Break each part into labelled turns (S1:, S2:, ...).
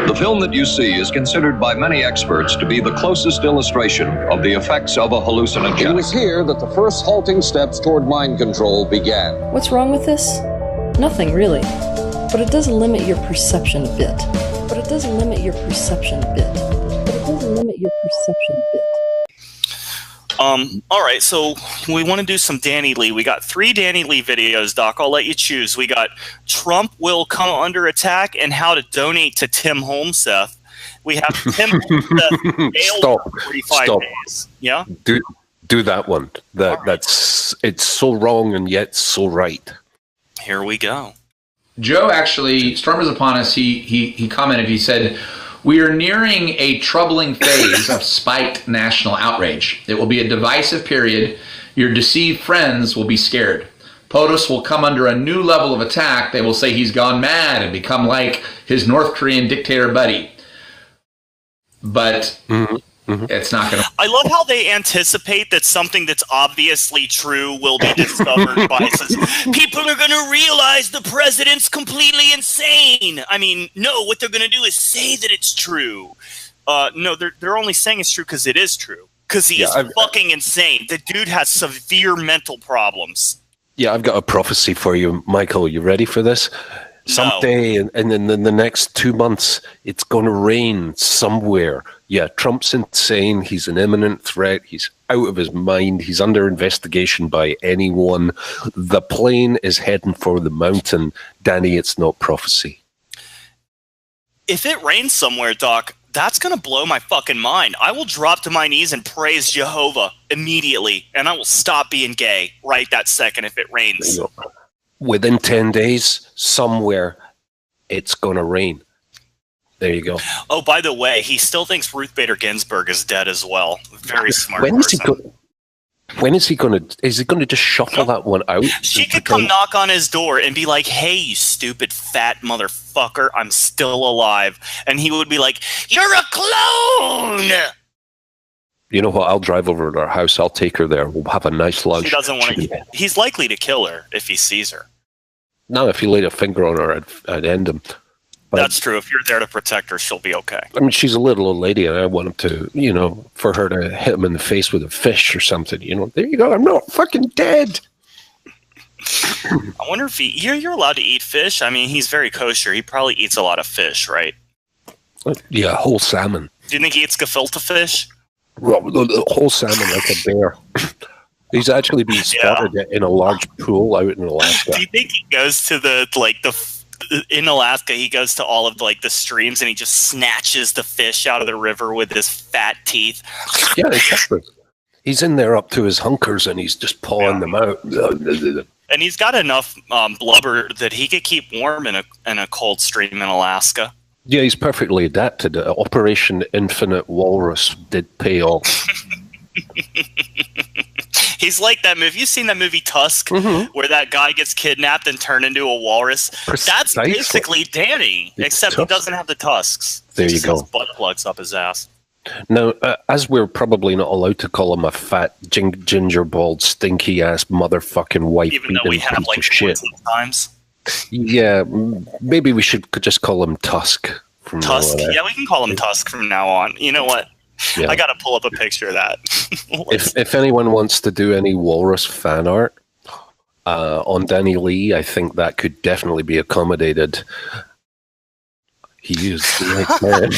S1: The film that you see is considered by many experts to be the closest illustration of the effects of a hallucinogenic.
S2: It was here that the first halting steps toward mind control began.
S3: What's wrong with this? Nothing, really. But it does limit your perception a bit.
S4: All right, so we want to do some Danny Lee. We got 3 Danny Lee videos, Doc. I'll let you choose. We got Trump will come under attack and how to donate to Tim Holmseth. We have Tim Holmseth failed for 45 days. Yeah?
S5: Do that one. That's it's so wrong and yet so right.
S4: Here we go.
S6: Joe actually, storm is upon us. He commented, he said, "We are nearing a troubling phase of spiked national outrage. It will be a divisive period. Your deceived friends will be scared. POTUS will come under a new level of attack. They will say he's gone mad and become like his North Korean dictator buddy." But it's not going to...
S4: I love how they anticipate that something that's obviously true will be discovered by... People are going to realize the president's completely insane. I mean, no, what they're going to do is say that it's true. No, they're only saying it's true because it is true. Because he is fucking insane. The dude has severe mental problems.
S5: Yeah, I've got a prophecy for you, Michael. You ready for this? Someday, and in the next 2 months, it's going to rain somewhere. Yeah, Trump's insane. He's an imminent threat. He's out of his mind. He's under investigation by anyone. The plane is heading for the mountain. Danny, it's not prophecy.
S4: If it rains somewhere, Doc, that's going to blow my fucking mind. I will drop to my knees and praise Jehovah immediately, and I will stop being gay right that second if it rains.
S5: Within 10 days, somewhere, it's going to rain. There you go.
S4: Oh, by the way, he still thinks Ruth Bader Ginsburg is dead as well. Very smart
S5: When
S4: person.
S5: Is he going to just shuffle that one out?
S4: She could come knock on his door and be like, "Hey, you stupid fat motherfucker, I'm still alive." And he would be like, "You're a clone!"
S5: You know what? I'll drive over to our house. I'll take her there. We'll have a nice lunch.
S4: He doesn't want to. He's likely to kill her if he sees her.
S5: No, if he laid a finger on her, I'd end him. But,
S4: that's true. If you're there to protect her, she'll be okay.
S5: I mean, she's a little old lady, and I want him to, for her to hit him in the face with a fish or something. There you go. I'm not fucking dead.
S4: I wonder if you're allowed to eat fish. I mean, he's very kosher. He probably eats a lot of fish, right?
S5: Yeah, whole salmon.
S4: Do you think he eats gefilte fish?
S5: Well, the whole salmon like a bear. He's actually been spotted in a large pool out in Alaska.
S4: Do you think he goes to in Alaska, he goes to all of the streams and he just snatches the fish out of the river with his fat teeth?
S5: Yeah, exactly. He's in there up to his hunkers and he's just pawing them out.
S4: And he's got enough blubber that he could keep warm in a cold stream in Alaska.
S5: Yeah, he's perfectly adapted. Operation Infinite Walrus did pay off.
S4: He's like that movie. Have you seen that movie Tusk, where that guy gets kidnapped and turned into a walrus? That's basically Danny, except he doesn't have the tusks.
S5: There you go.
S4: His butt plugs up his ass.
S5: Now, as we're probably not allowed to call him a fat, ginger-bald, stinky-ass motherfucking wife,
S4: even though we have 14 times.
S5: Yeah, maybe we should just call him Tusk. From
S4: Tusk? Yeah, we can call him Tusk from now on. You know what?
S5: Yeah.
S4: I got to pull up a picture of that.
S5: if anyone wants to do any walrus fan art on Danny Lee, I think that could definitely be accommodated. He is like man.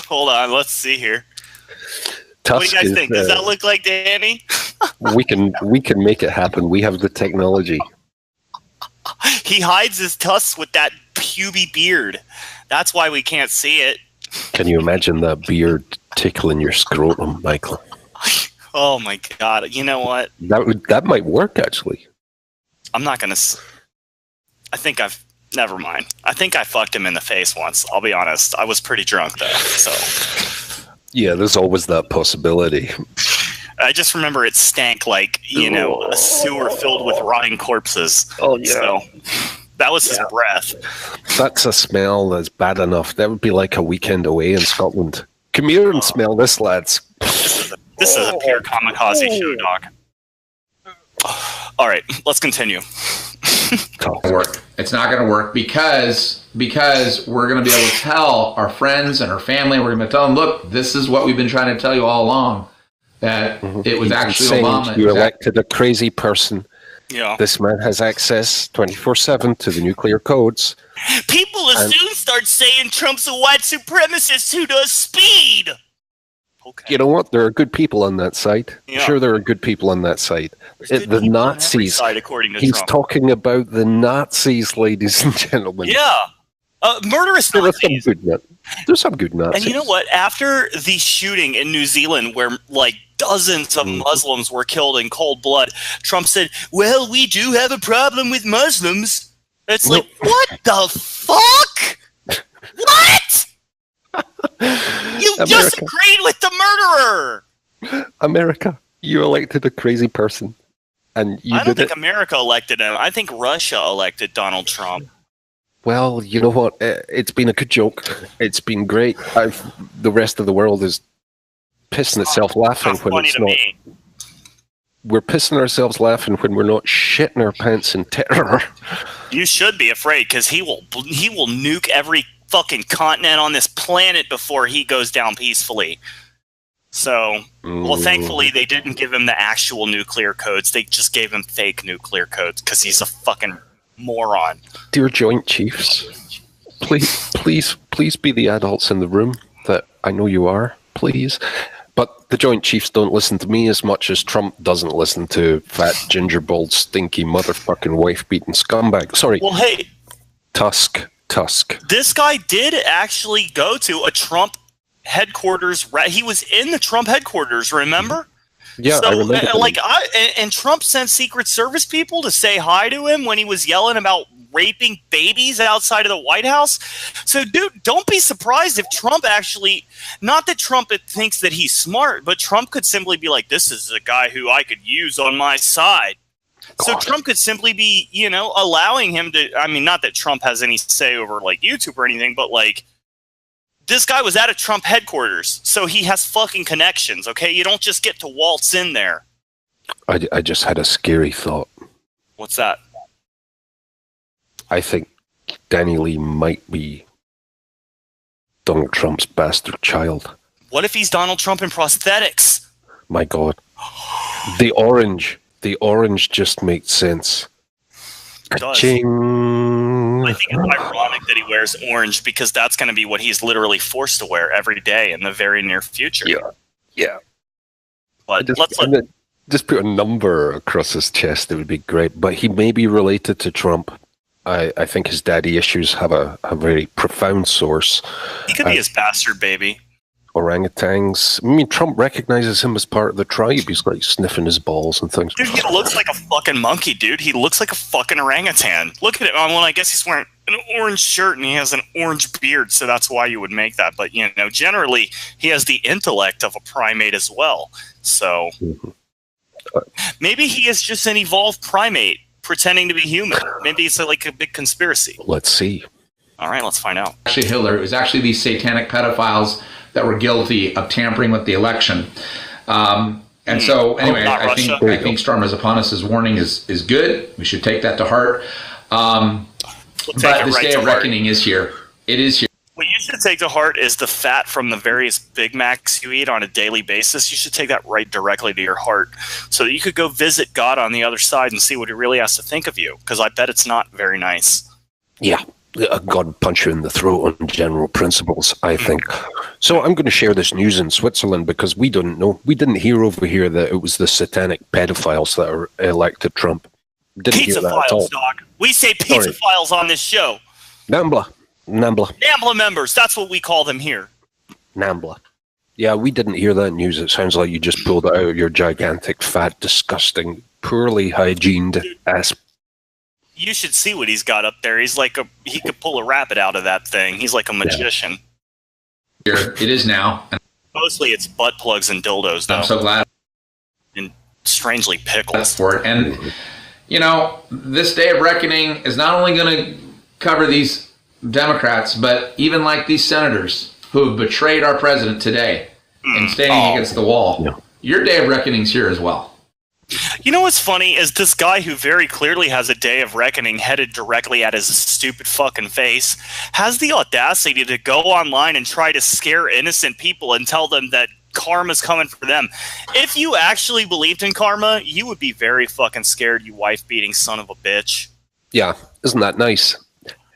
S4: Hold on, let's see here.
S5: Tusk,
S4: what do you guys think? Does that look like Danny?
S5: we can make it happen. We have the technology.
S4: He hides his tusks with that puby beard. That's why we can't see it.
S5: Can you imagine that beard tickling your scrotum, Michael?
S4: Oh my God! You know what?
S5: That might work actually.
S4: I'm not gonna. Never mind. I think I fucked him in the face once. I'll be honest. I was pretty drunk though, so.
S5: Yeah, there's always that possibility.
S4: I just remember it stank like, a sewer filled with rotting corpses.
S5: Oh, yeah. So,
S4: that was his breath.
S5: That's a smell that's bad enough. That would be like a weekend away in Scotland. Come here and smell this, lads.
S4: This is a pure kamikaze show, Doc. All right, let's continue.
S6: work. It's not going to work because we're going to be able to tell our friends and our family, we're going to tell them, look, this is what we've been trying to tell you all along, that it was actually Obama.
S5: You elected a crazy person.
S4: Yeah.
S5: This man has access 24/7 to the nuclear codes.
S4: People will soon start saying Trump's a white supremacist who does speed. Okay.
S5: You know what? There are good people on that site.
S4: Yeah.
S5: Sure, there are good people on that site. The Nazis.
S4: Side, according to
S5: He's
S4: Trump.
S5: talking about the Nazis, ladies and gentlemen.
S4: Yeah. Murderous Nazis.
S5: There's some good Nazis.
S4: And you know what? After the shooting in New Zealand, where like dozens of Muslims were killed in cold blood, Trump said, well, we do have a problem with Muslims. It's like, what the fuck? What? You just agreed with the murderer.
S5: America, you elected a crazy person. And
S4: I don't think America elected him. I think Russia elected Donald Trump.
S5: Well, you know what? It's been a good joke. It's been great. The rest of the world is pissing itself laughing when it's not. We're pissing ourselves laughing when we're not shitting our pants in terror.
S4: You should be afraid because he will nuke every fucking continent on this planet before he goes down peacefully. So, well, thankfully they didn't give him the actual nuclear codes. They just gave him fake nuclear codes because he's a fucking moron.
S5: Dear Joint Chiefs, please be the adults in the room that I know you are, please. But the Joint Chiefs don't listen to me as much as Trump doesn't listen to fat, ginger-bald, stinky, motherfucking wife-beating scumbag. Sorry.
S4: Well, hey.
S5: Tusk.
S4: This guy did actually go to a Trump headquarters. He was in the Trump headquarters, remember?
S5: Yeah,
S4: so,
S5: I remember.
S4: And Trump sent Secret Service people to say hi to him when he was yelling about raping babies outside of the White House. So, dude, don't be surprised if Trump actually, not that Trump thinks that he's smart, but Trump could simply be like, this is a guy who I could use on my side. God. So Trump could simply be, allowing him to, I mean, not that Trump has any say over like YouTube or anything, but like, this guy was at a Trump headquarters, so he has fucking connections, okay? You don't just get to waltz in there.
S5: I just had a scary thought.
S4: What's that?
S5: I think Danny Lee might be Donald Trump's bastard child.
S4: What if he's Donald Trump in prosthetics?
S5: My God. The orange just makes sense.
S4: It does.
S5: Ching.
S4: I think it's ironic that he wears orange because that's going to be what he's literally forced to wear every day in the very near future.
S5: Yeah.
S4: But
S5: just put a number across his chest. It would be great. But he may be related to Trump. I think his daddy issues have a very profound source.
S4: He could be his bastard baby.
S5: Orangutans. I mean, Trump recognizes him as part of the tribe. He's like sniffing his balls and things.
S4: Dude, he looks like a fucking monkey, dude. He looks like a fucking orangutan. Look at it. Well, I guess he's wearing an orange shirt and he has an orange beard, so that's why you would make that. But, generally, he has the intellect of a primate as well. So, maybe he is just an evolved primate pretending to be human. Maybe it's like a big conspiracy.
S5: Let's see.
S4: All right, let's find out.
S6: Actually, Hitler, it was actually these satanic pedophiles that were guilty of tampering with the election. So anyway, I think Storm is Upon Us' warning is good. We should take that to heart. But this day of reckoning is here. It is here.
S4: What you should take to heart is the fat from the various Big Macs you eat on a daily basis. You should take that right directly to your heart so that you could go visit God on the other side and see what he really has to think of you, because I bet it's not very nice.
S5: Yeah. God punch you in the throat on general principles, I think. So I'm going to share this news in Switzerland because we don't know. We didn't hear over here that it was the satanic pedophiles that are elected Trump. Didn't
S4: pizza
S5: hear that
S4: files,
S5: at all.
S4: dog. We say pizza files on this show.
S5: Nambla
S4: members. That's what we call them here.
S5: Nambla. Yeah, we didn't hear that news. It sounds like you just pulled it out of your gigantic, fat, disgusting, poorly hygiened ass.
S4: You should see what he's got up there. He's like he could pull a rabbit out of that thing. He's like a magician.
S6: Here it is now.
S4: Mostly it's butt plugs and dildos, though.
S6: I'm so glad.
S4: And strangely pickles.
S6: For it. And, this day of reckoning is not only going to cover these Democrats, but even like these senators who have betrayed our president today and standing against the wall. Yeah. Your day of reckoning is here as well.
S4: You know what's funny is this guy who very clearly has a day of reckoning headed directly at his stupid fucking face has the audacity to go online and try to scare innocent people and tell them that karma's coming for them. If you actually believed in karma, you would be very fucking scared, you wife-beating son of a bitch.
S5: Yeah, isn't that nice?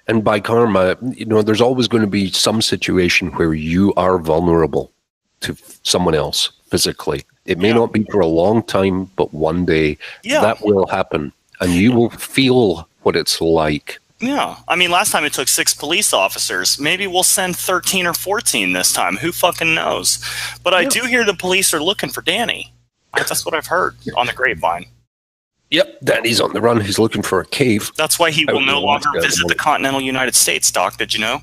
S5: And by karma, you know, there's always going to be some situation where you are vulnerable to someone else physically. It may not be for a long time, but one day that will happen, and you will feel what it's like.
S4: Yeah. I mean, last time it took 6 police officers. Maybe we'll send 13 or 14 this time. Who fucking knows? But I do hear the police are looking for Danny. That's what I've heard on the grapevine.
S5: Yep, Danny's on the run. He's looking for a cave.
S4: That's why he will no longer visit the continental United States, Doc. Did you know?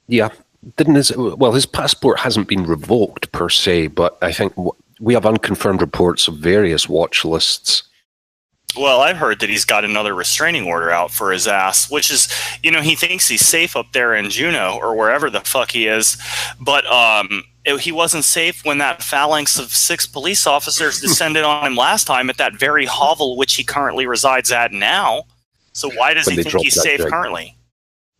S5: Yeah. His passport hasn't been revoked per se, but I think we have unconfirmed reports of various watch lists.
S4: Well, I've heard that he's got another restraining order out for his ass, which is, you know, he thinks he's safe up there in Juneau or wherever the fuck he is. But he wasn't safe when that phalanx of 6 police officers descended on him last time at that very hovel which he currently resides at now. So why does he think he's safe currently?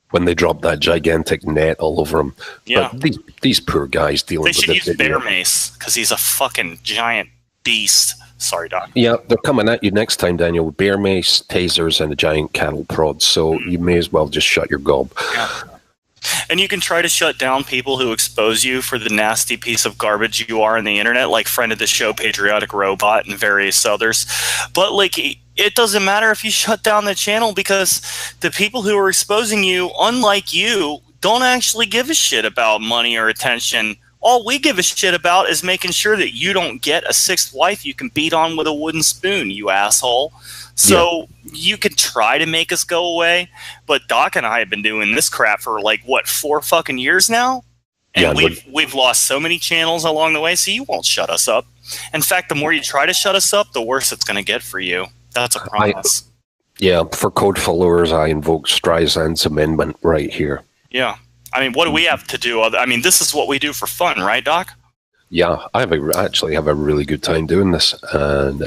S5: When they drop that gigantic net all over him.
S4: Yeah.
S5: But these poor guys dealing with it.
S4: They should use bear mace, because he's a fucking giant beast. Sorry, Doc.
S5: Yeah, they're coming at you next time, Daniel, with bear mace, tasers, and a giant cattle prod. So you may as well just shut your gob.
S4: Yeah. And you can try to shut down people who expose you for the nasty piece of garbage you are on the internet, like friend of the show, Patriotic Robot, and various others. But, like, it doesn't matter if you shut down the channel, because the people who are exposing you, unlike you, don't actually give a shit about money or attention. All we give a shit about is making sure that you don't get a 6th wife you can beat on with a wooden spoon, you asshole. So you can try to make us go away, but Doc and I have been doing this crap for, like, what, 4 fucking years now? And we've lost so many channels along the way, so you won't shut us up. In fact, the more you try to shut us up, the worse it's going to get for you. That's a promise.
S5: For code followers, I invoke Streisand's amendment right here.
S4: Yeah. I mean, what do we have to do? I mean, this is what we do for fun, right, Doc?
S5: Yeah, I actually have a really good time doing this, and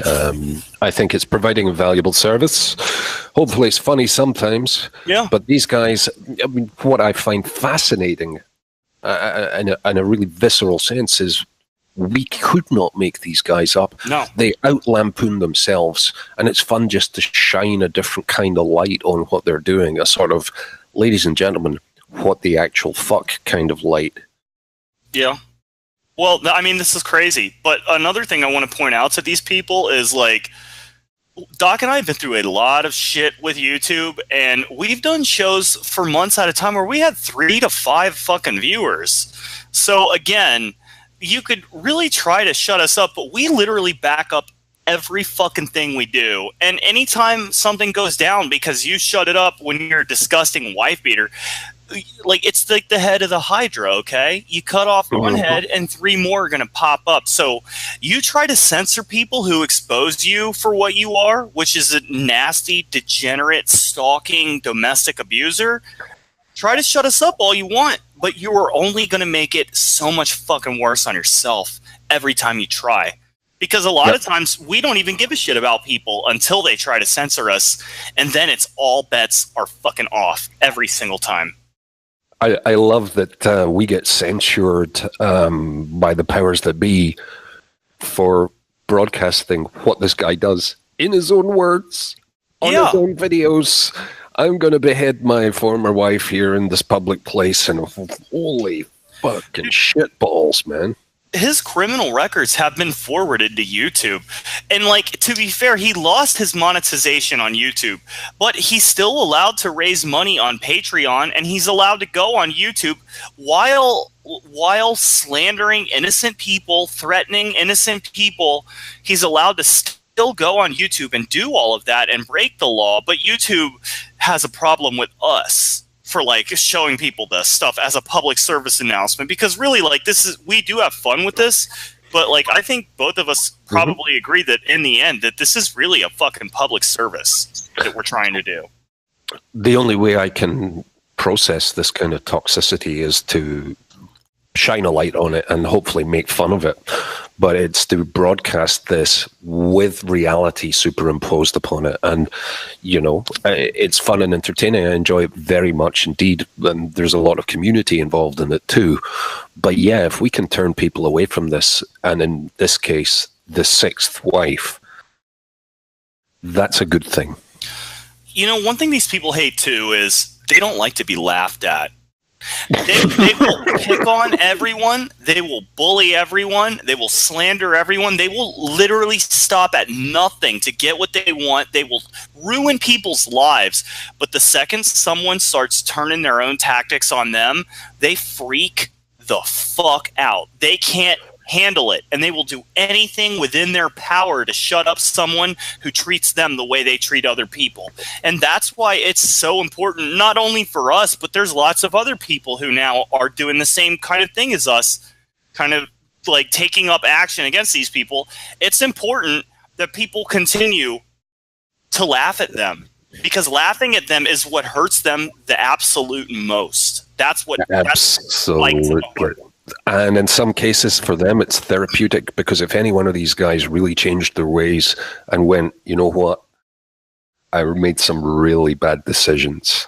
S5: I think it's providing a valuable service. Hopefully it's funny sometimes. Yeah. But these guys, I mean, what I find fascinating in a really visceral sense is we could not make these guys up.
S4: No.
S5: They out-lampoon themselves, and it's fun just to shine a different kind of light on what they're doing, a sort of, ladies and gentlemen, what the actual fuck kind of light.
S4: Yeah. Well, I mean, this is crazy. But another thing I want to point out to these people is, like, Doc and I have been through a lot of shit with YouTube, and we've done shows for months at a time where we had 3 to 5 fucking viewers. So, again, you could really try to shut us up, but we literally back up every fucking thing we do. And anytime something goes down because you shut it up when you're a disgusting wife beater, like, it's like the head of the Hydra, okay? You cut off one head and 3 more are going to pop up. So you try to censor people who expose you for what you are, which is a nasty, degenerate, stalking, domestic abuser. Try to shut us up all you want, but you are only going to make it so much fucking worse on yourself every time you try. Because a lot of times we don't even give a shit about people until they try to censor us, and then it's all bets are fucking off every single time.
S5: I love that we get censured by the powers that be for broadcasting what this guy does in his own words, on his own videos. I'm going to behead my former wife here in this public place, and holy fucking shitballs, man.
S4: His criminal records have been forwarded to YouTube. And, like, to be fair, he lost his monetization on YouTube, but he's still allowed to raise money on Patreon, and he's allowed to go on YouTube while slandering innocent people, threatening innocent people. He's allowed to still go on YouTube and do all of that and break the law, but YouTube has a problem with us for, like, showing people this stuff as a public service announcement, because really, like, we do have fun with this, but, like, I think both of us probably agree that in the end that this is really a fucking public service that we're trying to do.
S5: The only way I can process this kind of toxicity is to shine a light on it and hopefully make fun of it. but it's to broadcast this with reality superimposed upon it. And, you know, it's fun and entertaining. I enjoy it very much indeed. And there's a lot of community involved in it too. But yeah, if we can turn people away from this, and in this case, the sixth wife, that's a good thing.
S4: You know, one thing these people hate too is they don't like to be laughed at. They will pick on everyone. They will bully everyone. They will slander everyone. They will literally stop at nothing to get what they want. They will ruin people's lives. But the second someone starts turning their own tactics on them, they freak the fuck out. They can't handle it, and they will do anything within their power to shut up someone who treats them the way they treat other people. And that's why it's so important, not only for us, but there's lots of other people who now are doing the same kind of thing as us, kind of like taking up action against these people. It's important that people continue to laugh at them, because laughing at them is what hurts them the absolute most. That's what
S5: absolutely. And in some cases for them, it's therapeutic, because if any one of these guys really changed their ways and went, you know what, I made some really bad decisions,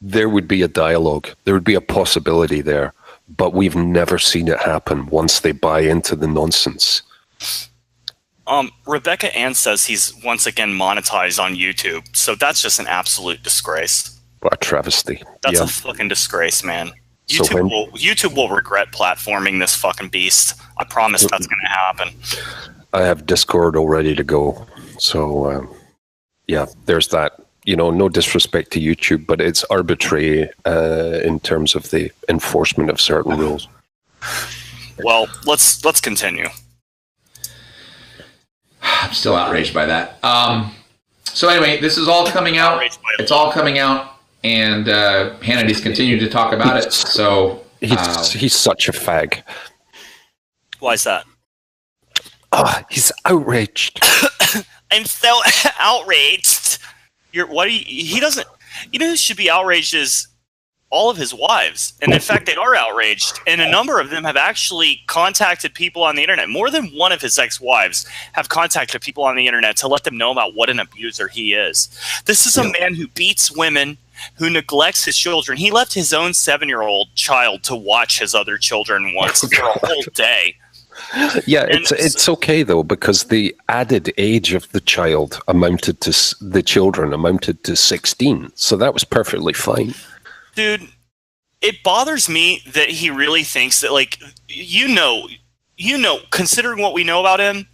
S5: there would be a dialogue. There would be a possibility there. But we've never seen it happen once they buy into the nonsense.
S4: Rebecca Ann says he's once again monetized on YouTube. So that's just an absolute disgrace.
S5: What a travesty.
S4: That's a fucking disgrace, man. YouTube will regret platforming this fucking beast. I promise that's going to happen.
S5: I have Discord all ready to go. So, yeah, there's that. You know, no disrespect to YouTube, but it's arbitrary in terms of the enforcement of certain rules.
S4: Well, let's continue.
S6: I'm still outraged by that. So anyway, this is all coming out. It's all coming out. And Hannity's continued to talk about it. So
S5: he's such a fag.
S4: Why is that?
S5: He's outraged.
S4: I'm so outraged. He doesn't. You know who should be outraged is all of his wives. And in fact, they are outraged. And a number of them have actually contacted people on the internet. More than one of his ex-wives have contacted people on the internet to let them know about what an abuser he is. This is a man who beats women, who neglects his children. He left his own 7-year-old child to watch his other children once for a whole day.
S5: Yeah, it's okay though, because the added age of the child amounted to 16, so that was perfectly fine.
S4: Dude, it bothers me that he really thinks that, like, you know, considering what we know about him,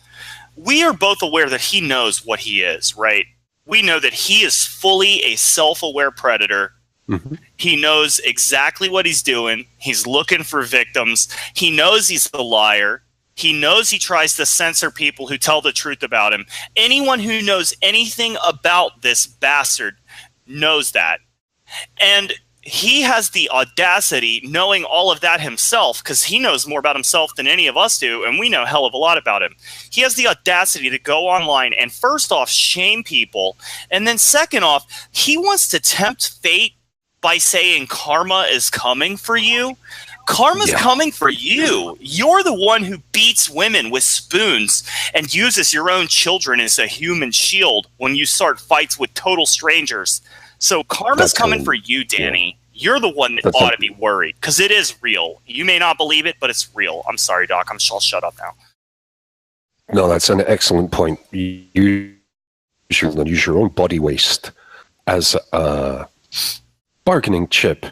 S4: we are both aware that he knows what he is, right? We know that he is fully a self-aware predator. Mm-hmm. He knows exactly what he's doing. He's looking for victims. He knows he's a liar. He knows he tries to censor people who tell the truth about him. Anyone who knows anything about this bastard knows that. And he has the audacity, knowing all of that himself, because he knows more about himself than any of us do, and we know a hell of a lot about him. He has the audacity to go online and first off shame people, and then second off, he wants to tempt fate by saying karma is coming for you. Karma's coming for you. You're the one who beats women with spoons and uses your own children as a human shield when you start fights with total strangers. So karma's coming for you, Danny. You're the one that ought to be worried, because it is real. You may not believe it, but it's real. I'm sorry, Doc. I'll shut up now.
S5: No, that's an excellent point. You should use your own body waste as a bargaining chip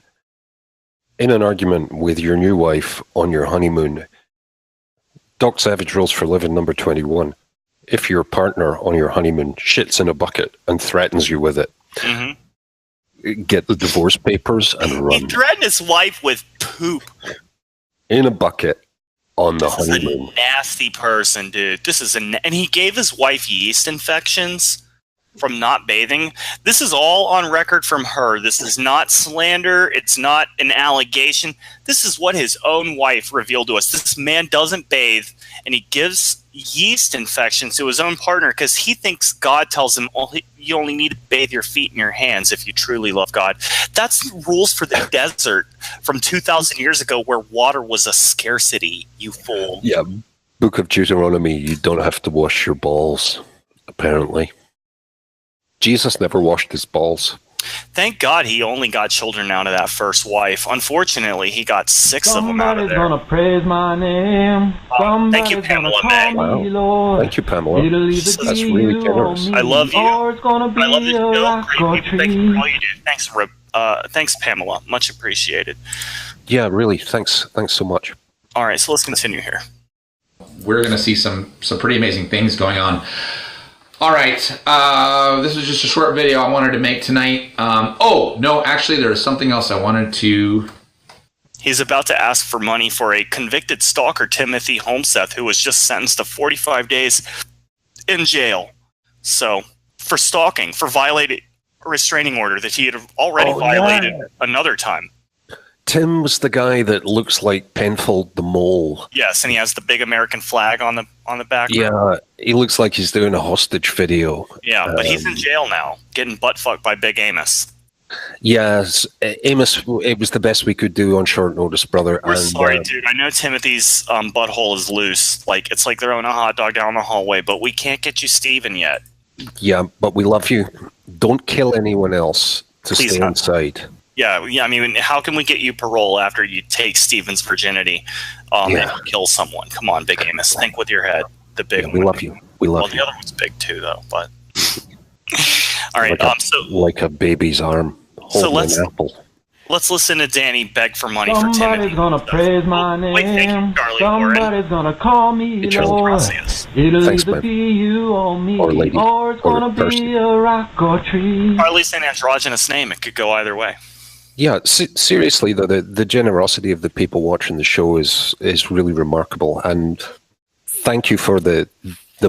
S5: in an argument with your new wife on your honeymoon. Doc Savage Rules for Living number 21. If your partner on your honeymoon shits in a bucket and threatens you with it, get the divorce papers and run.
S4: He threatened his wife with poop
S5: in a bucket on the honeymoon.
S4: This is a nasty person, dude. And he gave his wife yeast infections from not bathing. This is all on record from her. This is not slander. It's not an allegation. This is what his own wife revealed to us. This man doesn't bathe, and he gives yeast infections to his own partner because he thinks God tells him you only need to bathe your feet and your hands if you truly love God. That's rules for the desert from 2,000 years ago where water was a scarcity, you fool.
S5: Yeah, Book of Deuteronomy, you don't have to wash your balls, apparently. Jesus never washed his balls.
S4: Thank God he only got children out of that first wife. Unfortunately, he got 6 of them out of there.
S7: Somebody's gonna praise my name.
S4: Thank you, Pamela May.
S5: Wow. Thank you, Pamela. That's really generous.
S4: I love you. I love the show. Great people. Thank you for all you do. Thanks, Pamela. Much appreciated.
S5: Yeah, really. Thanks so much.
S4: All right, so let's continue here.
S6: We're going to see some pretty amazing things going on. All right, this was just a short video I wanted to make tonight. Actually, there was something else I wanted to...
S4: He's about to ask for money for a convicted stalker, Timothy Holmseth, who was just sentenced to 45 days in jail. So, for stalking, for violating a restraining order that he had already violated another time.
S5: Tim was the guy that looks like Penfold the Mole.
S4: Yes, and he has the big American flag on the back.
S5: Yeah, he looks like he's doing a hostage video.
S4: Yeah, but he's in jail now, getting butt fucked by Big Amos.
S5: Yes, Amos, it was the best we could do on short notice, brother.
S4: We're sorry, dude. I know Timothy's butthole is loose. Like, it's like throwing a hot dog down the hallway, but we can't get you Steven yet.
S5: Yeah, but we love you. Don't kill anyone else to
S4: Please
S5: stay
S4: not.
S5: inside.
S4: Yeah, I mean, how can we get you parole after you take Steven's virginity and kill someone? Come on, Big Amos. Think with your head. The big one.
S5: We love you. We love you.
S4: The other one's big too, though. But all right.
S5: Like a baby's arm holding an apple.
S4: Let's listen to Danny beg for money for Timothy.
S7: Somebody's gonna praise my name.
S4: Wait, thank you, Charlie.
S7: Somebody's gonna call me Lord. It'll either be you or me,
S5: or lady,
S7: or it's gonna be a rock or tree.
S4: Charlie's an androgynous name. It could go either way.
S5: Yeah, seriously though, the generosity of the people watching the show is really remarkable, and thank you for the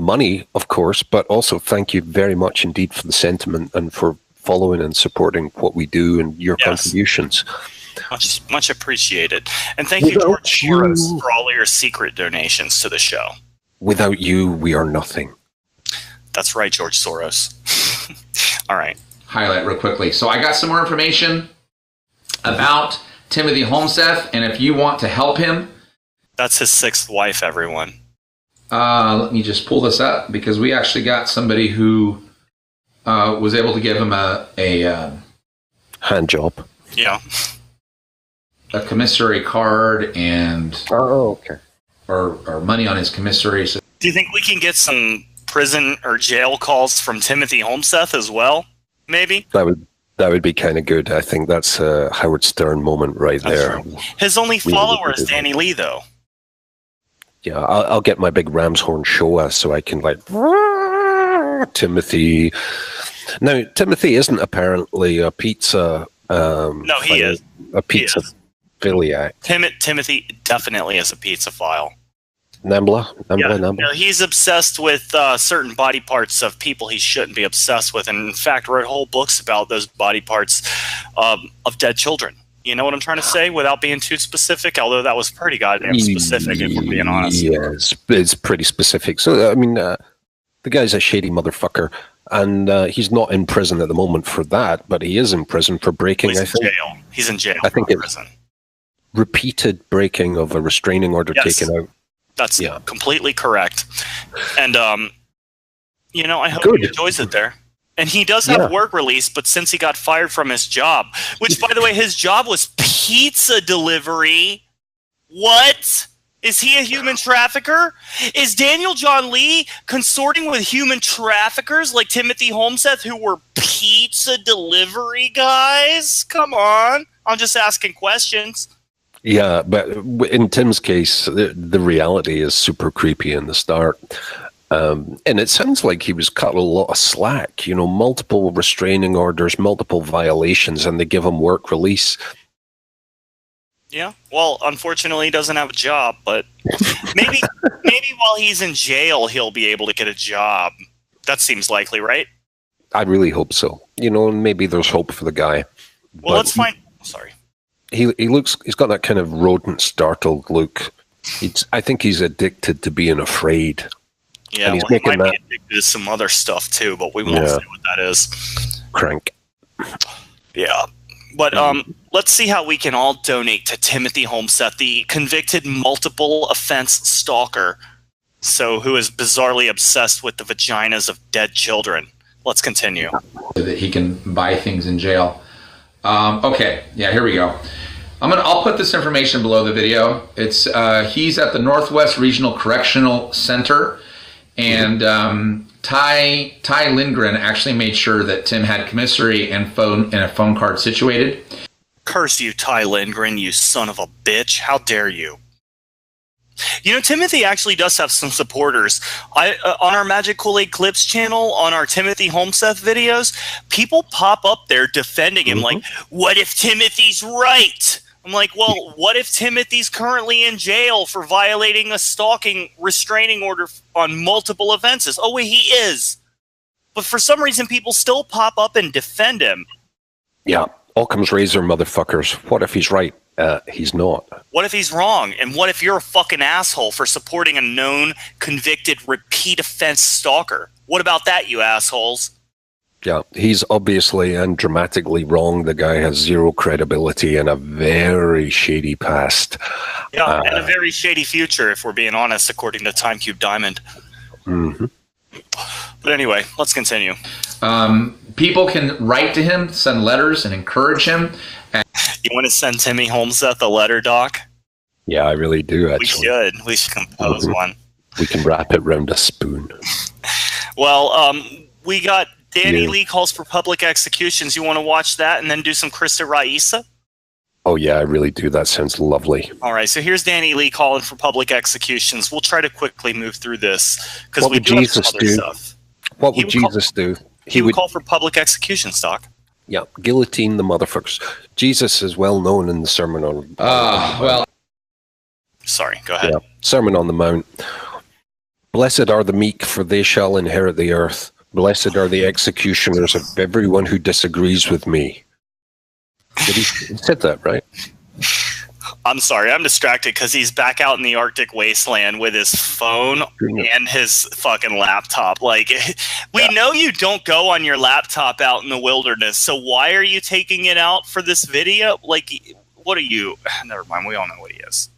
S5: money, of course, but also thank you very much indeed for the sentiment and for following and supporting what we do and your contributions.
S4: Much appreciated. And thank you, George Soros, for all your secret donations to the show.
S5: Without you, we are nothing.
S4: That's right, George Soros. All right.
S6: Highlight real quickly. So I got some more information about Timothy Holmseth, and if you want to help him...
S4: That's his 6th wife, everyone.
S6: Let me just pull this up, because we actually got somebody who was able to give him a
S5: hand job.
S4: Yeah.
S6: A commissary card and...
S5: Oh, okay.
S6: Or money on his commissary. So.
S4: Do you think we can get some prison or jail calls from Timothy Holmseth as well? Maybe?
S5: That would be kind of good. I think that's a Howard Stern moment right there.
S4: Right. His only follower is Danny Lee, though.
S5: Yeah, I'll get my big ram's horn Showa so I can like Timothy. Now, Timothy isn't apparently a pizza.
S4: No, he is
S5: a pizza philiac.
S4: Timothy definitely is a pizzaphile.
S5: Nambla.
S4: No, he's obsessed with certain body parts of people he shouldn't be obsessed with, and in fact wrote whole books about those body parts of dead children. You know what I'm trying to say without being too specific, although that was pretty goddamn specific if we're being honest.
S5: Yeah, it's pretty specific. So, I mean, the guy's a shady motherfucker, and he's not in prison at the moment for that, but he is in prison for breaking,
S4: He's in jail.
S5: I think
S4: in prison.
S5: Repeated breaking of a restraining order taken out.
S4: That's completely correct. And, I hope he enjoys it there. And he does have work release, but since he got fired from his job, which, by the way, his job was pizza delivery. What? Is he a human trafficker? Is Daniel John Lee consorting with human traffickers like Timothy Holmseth, who were pizza delivery guys? Come on. I'm just asking questions.
S5: Yeah, but in Tim's case, the reality is super creepy in the start. And it sounds like he was cut a lot of slack, multiple restraining orders, multiple violations, and they give him work release.
S4: Yeah, well, unfortunately, he doesn't have a job, but maybe while he's in jail, he'll be able to get a job. That seems likely, right?
S5: I really hope so. Maybe there's hope for the guy.
S4: Well, let's find... Sorry.
S5: He's got that kind of rodent startled look. I think he's addicted to being afraid.
S4: Yeah, he might be addicted to some other stuff too, but we won't say what that is.
S5: Crank.
S4: Yeah. But let's see how we can all donate to Timothy Holmseth, the convicted multiple offense stalker So, who is bizarrely obsessed with the vaginas of dead children. Let's continue.
S6: So that he can buy things in jail. Okay, yeah, here we go. I'll put this information below the video. It's he's at the Northwest Regional Correctional Center, and Ty Lindgren actually made sure that Tim had commissary and a phone card situated.
S4: Curse you, Ty Lindgren, you son of a bitch! How dare you! You know, Timothy actually does have some supporters. On our Magic Kool-Aid Clips channel, on our Timothy Holmseth videos, people pop up there defending him, like, what if Timothy's right? I'm like, well, what if Timothy's currently in jail for violating a stalking restraining order on multiple offenses? Oh, wait, he is. But for some reason, people still pop up and defend him.
S5: Yeah, Occam's razor, motherfuckers. What if he's right? He's not.
S4: What if he's wrong? And what if you're a fucking asshole for supporting a known, convicted, repeat offense stalker? What about that, you assholes?
S5: Yeah, he's obviously and dramatically wrong. The guy has zero credibility and a very shady past.
S4: Yeah, and a very shady future, if we're being honest, according to TimeCube Diamond. But anyway, let's continue.
S6: People can write to him, send letters, and encourage him.
S4: You want to send Timmy Holmseth a letter, Doc?
S5: Yeah, I really do, actually.
S4: We should compose one.
S5: We can wrap it round a spoon.
S4: Well, we got Danny Lee calls for public executions. You want to watch that and then do some Krista Raisa?
S5: Oh, yeah, I really do. That sounds lovely.
S4: All right, so here's Danny Lee calling for public executions. We'll try to quickly move through this because
S5: What
S4: we
S5: would
S4: do have
S5: Jesus
S4: some other
S5: do?
S4: stuff.
S5: What would Jesus do?
S4: He would call for public executions, Doc.
S5: Yeah, guillotine the motherfuckers. Jesus is well known in the Sermon on
S4: Sorry, go ahead.
S5: Yeah, Sermon on the Mount. Blessed are the meek, for they shall inherit the earth. Blessed are the executioners of everyone who disagrees with me. Did he said that, right?
S4: I'm sorry, I'm distracted because he's back out in the Arctic wasteland with his phone and his fucking laptop. Like, we know you don't go on your laptop out in the wilderness, so why are you taking it out for this video? Like, what are you? Never mind, we all know what he is.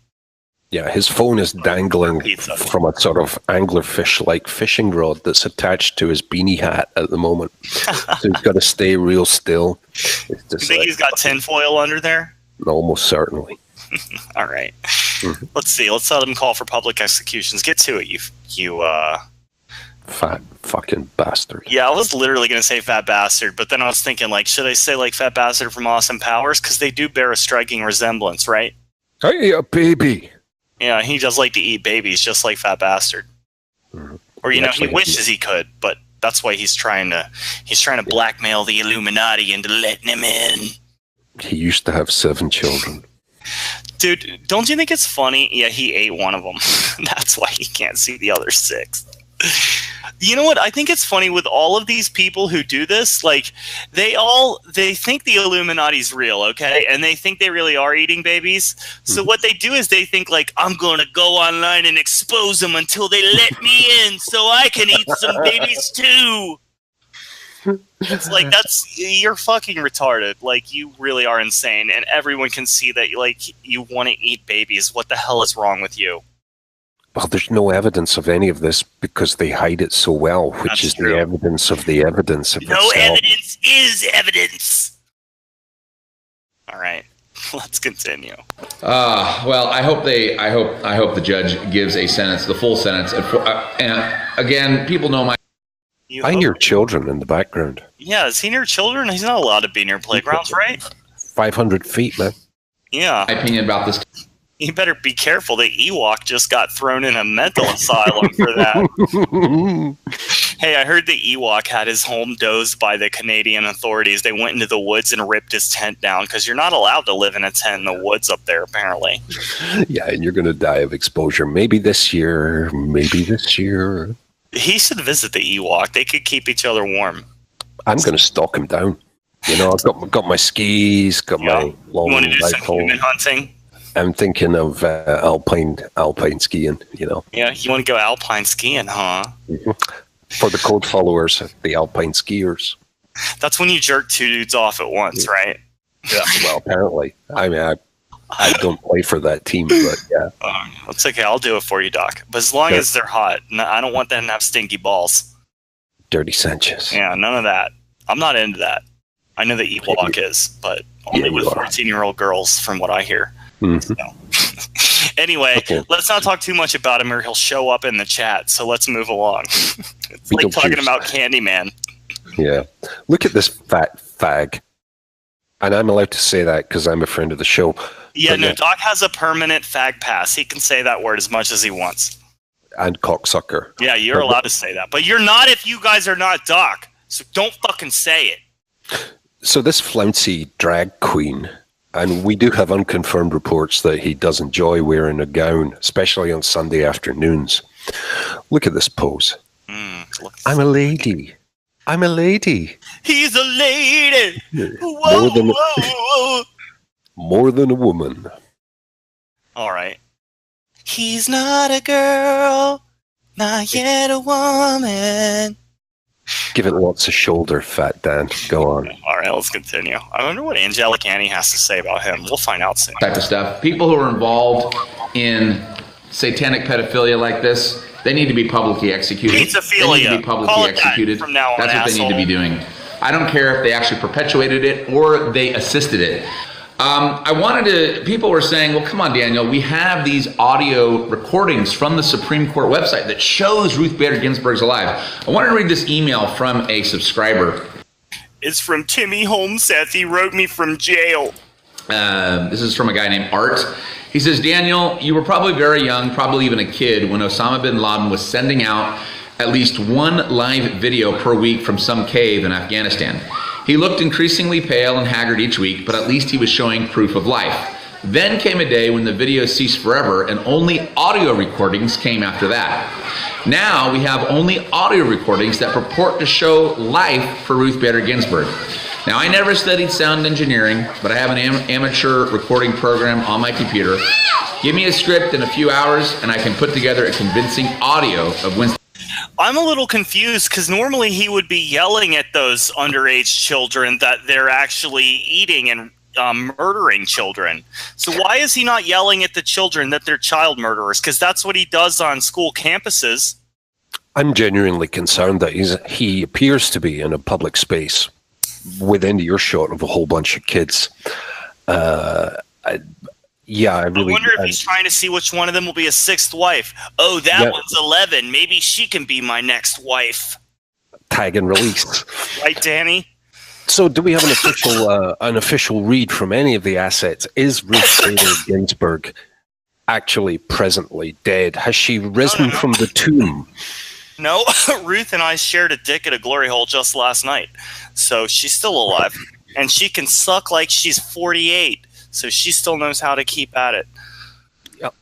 S5: Yeah, his phone is dangling from a sort of anglerfish-like fishing rod that's attached to his beanie hat at the moment. So he's got to stay real still.
S4: You think he's got tinfoil under there?
S5: Almost certainly.
S4: All right. Let's see. Let's let him call for public executions. Get to it, you
S5: fat fucking bastard.
S4: Yeah, I was literally going to say fat bastard, but then I was thinking, like, should I say, like, fat bastard from Austin Powers? Because they do bear a striking resemblance, right?
S5: Hey, a baby.
S4: Yeah, he does like to eat babies, just like fat bastard. Or, you know, he wishes he could, but that's why he's trying to blackmail the Illuminati into letting him in.
S5: He used to have 7 children.
S4: Dude, don't you think it's funny? Yeah, he ate one of them. That's why he can't see the other 6. You know what? I think it's funny with all of these people who do this. Like, they think the Illuminati's real, okay? And they think they really are eating babies. So what they do is they think, like, I'm going to go online and expose them until they let me in so I can eat some babies too. It's like, you're fucking retarded. Like, you really are insane. And everyone can see that, like, you want to eat babies. What the hell is wrong with you?
S5: Well, there's no evidence of any of this because they hide it so well, which
S4: That's
S5: is
S4: true.
S5: the evidence of the evidence of itself.
S4: No evidence is evidence. All right, let's continue.
S6: Well, I hope the judge gives a sentence, the full sentence. And again, people know my.
S5: I hear children in the background.
S4: Yeah, is he near children? He's not allowed to be near playgrounds, right?
S5: 500 feet, man.
S4: Yeah.
S6: My opinion about this.
S4: You better be careful. The Ewok just got thrown in a mental asylum for that. Hey, I heard the Ewok had his home dozed by the Canadian authorities. They went into the woods and ripped his tent down because you're not allowed to live in a tent in the woods up there, apparently.
S5: Yeah, and you're going to die of exposure. Maybe this year. Maybe this year.
S4: He should visit the Ewok. They could keep each other warm.
S5: I'm going to stalk him down. You know, I've got my skis, got my long
S4: You want to do some
S5: rifle.
S4: human hunting?
S5: I'm thinking of alpine skiing, you know.
S4: Yeah, you want to go alpine skiing, huh?
S5: For the code followers, the alpine skiers.
S4: That's when you jerk 2 dudes off at once, right?
S5: Yeah, well, apparently. I mean, I don't play for that team, but yeah.
S4: It's okay. I'll do it for you, Doc. But as long as they're hot, I don't want them to have stinky balls.
S5: Dirty Sanchez.
S4: Yeah, none of that. I'm not into that. I know that Ewok is, but only with 14-year-old girls, from what I hear.
S5: Mm-hmm.
S4: So. Anyway, let's not talk too much about him, or he'll show up in the chat. So let's move along. It's like talking about Candyman.
S5: Yeah. Look at this fat fag. And I'm allowed to say that because I'm a friend of the show.
S4: Yeah, but Doc has a permanent fag pass. He can say that word as much as he wants.
S5: And cocksucker.
S4: Yeah, you're allowed to say that. But you're not if you guys are not Doc. So don't fucking say it.
S5: So this flouncy drag queen, and we do have unconfirmed reports that he does enjoy wearing a gown, especially on Sunday afternoons. Look at this pose. I'm a lady. I'm a lady.
S4: He's a lady. Whoa,
S5: more than a woman.
S4: All right. He's not a girl, not yet a woman.
S5: Give it lots of shoulder, Fat Dan. Go on.
S4: All right, let's continue. I wonder what Angelic Annie has to say about him. We'll find out soon.
S6: Type of stuff. People who are involved in satanic pedophilia like this, they need to be publicly executed.
S4: Pizzaphilia.
S6: They need to be publicly executed.
S4: From now on,
S6: that's what they need to be doing. I don't care if they actually perpetuated it or they assisted it. People were saying, well, come on, Daniel, we have these audio recordings from the Supreme Court website that shows Ruth Bader Ginsburg's alive. I wanted to read this email from a subscriber.
S4: It's from Timmy Holmseth. He wrote me from jail.
S6: This is from a guy named Art. He says, Daniel, you were probably very young, probably even a kid, when Osama bin Laden was sending out at least one live video per week from some cave in Afghanistan. He looked increasingly pale and haggard each week, but at least he was showing proof of life. Then came a day when the video ceased forever and only audio recordings came after that. Now we have only audio recordings that purport to show life for Ruth Bader Ginsburg. Now, I never studied sound engineering, but I have an amateur recording program on my computer. Give me a script in a few hours, and I can put together a convincing audio of Winston.
S4: I'm a little confused because normally he would be yelling at those underage children that they're actually eating and murdering children. So why is he not yelling at the children that they're child murderers? Because that's what he does on school campuses.
S5: I'm genuinely concerned that he appears to be in a public space within earshot of a whole bunch of kids. I wonder if he's trying
S4: to see which one of them will be a sixth wife. Oh, that one's 11. Maybe she can be my next wife.
S5: Tag and release.
S4: Right, Danny?
S5: So do we have an official read from any of the assets? Is Ruth Bader Ginsburg actually presently dead? Has she risen from the tomb?
S4: No, Ruth and I shared a dick at a glory hole just last night. So she's still alive. And she can suck like she's 48. So she still knows how to keep at it.
S5: Yep.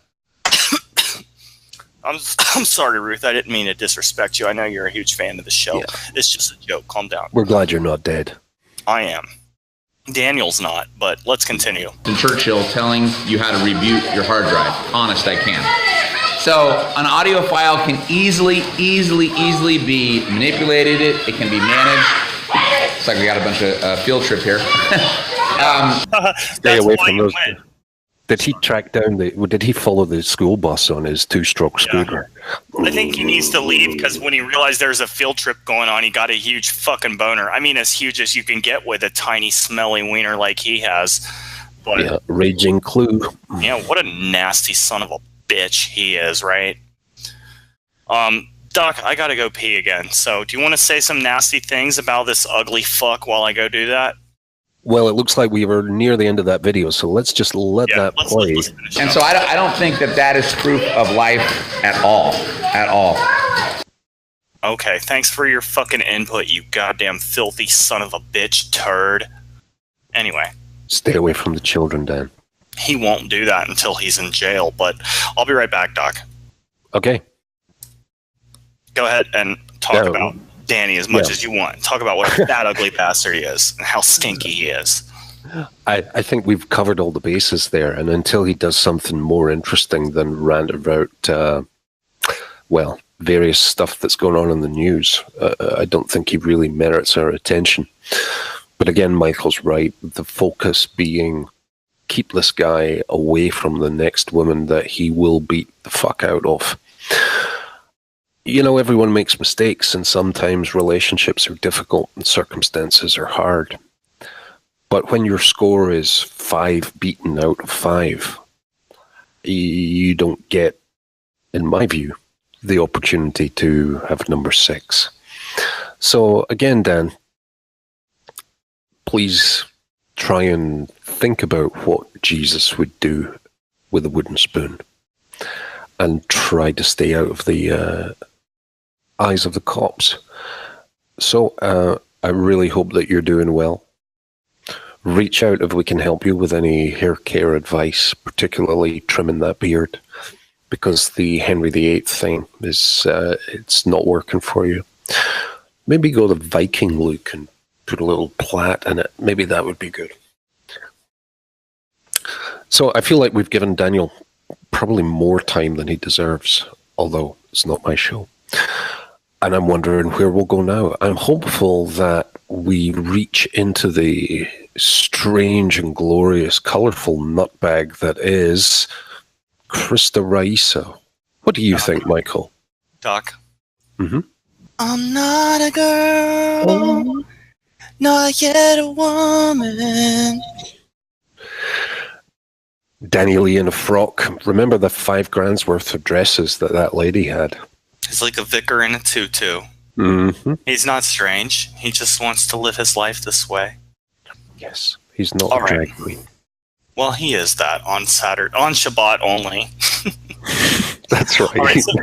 S4: I'm sorry, Ruth. I didn't mean to disrespect you. I know you're a huge fan of the show. Yeah. It's just a joke. Calm down.
S5: We're glad you're not dead.
S4: I am. Daniel's not, but let's continue.
S6: Churchill telling you how to reboot your hard drive. Honest, I can. So an audio file can easily be manipulated. It can be managed. Looks like we got a bunch of field trip here.
S5: Stay away from those. Did he track down did he follow the school bus on his two-stroke scooter?
S4: I think he needs to leave because when he realized there's a field trip going on, he got a huge fucking boner. I mean, as huge as you can get with a tiny, smelly wiener like he has. But,
S5: yeah, raging clue.
S4: Yeah, what a nasty son of a bitch he is, right? Doc, I gotta go pee again. So do you want to say some nasty things about this ugly fuck while I go do that?
S5: Well, it looks like we were near the end of that video, so let's just let that play.
S6: And so I don't think that is proof of life at all. At all.
S4: Okay, thanks for your fucking input, you goddamn filthy son of a bitch turd. Anyway.
S5: Stay away from the children, Dan.
S4: He won't do that until he's in jail, but I'll be right back, Doc.
S5: Okay.
S4: Go ahead and talk about Danny as much as you want. Talk about what that ugly bastard he is and how stinky he is.
S5: I think we've covered all the bases there, and until he does something more interesting than rant about, various stuff that's going on in the news, I don't think he really merits our attention. But again, Michael's right, the focus being keep this guy away from the next woman that he will beat the fuck out of. You know, everyone makes mistakes, and sometimes relationships are difficult and circumstances are hard. But when your score is 5 beaten out of 5, you don't get, in my view, the opportunity to have number 6. So again, Dan, please try and think about what Jesus would do with a wooden spoon, and try to stay out of the eyes of the cops. So I really hope that you're doing well. Reach out if we can help you with any hair care advice, particularly trimming that beard, because the Henry VIII thing is it's not working for you. Maybe go the Viking look and put a little plait in it. Maybe that would be good. So I feel like we've given Daniel probably more time than he deserves, although it's not my show. And I'm wondering where we'll go now. I'm hopeful that we reach into the strange and glorious, colourful nutbag that is Krista Raisa. What do you think, Michael?
S4: Doc?
S5: Mm-hmm.
S4: I'm not a girl, not yet a woman.
S5: Daniel in a frock. Remember the $5,000 worth of dresses that lady had?
S4: He's like a vicar in a tutu.
S5: Mm-hmm.
S4: He's not strange. He just wants to live his life this way.
S5: Yes, he's not
S4: All
S5: a drag queen.
S4: Well, he is that on Shabbat only.
S5: That's right.
S4: All right, so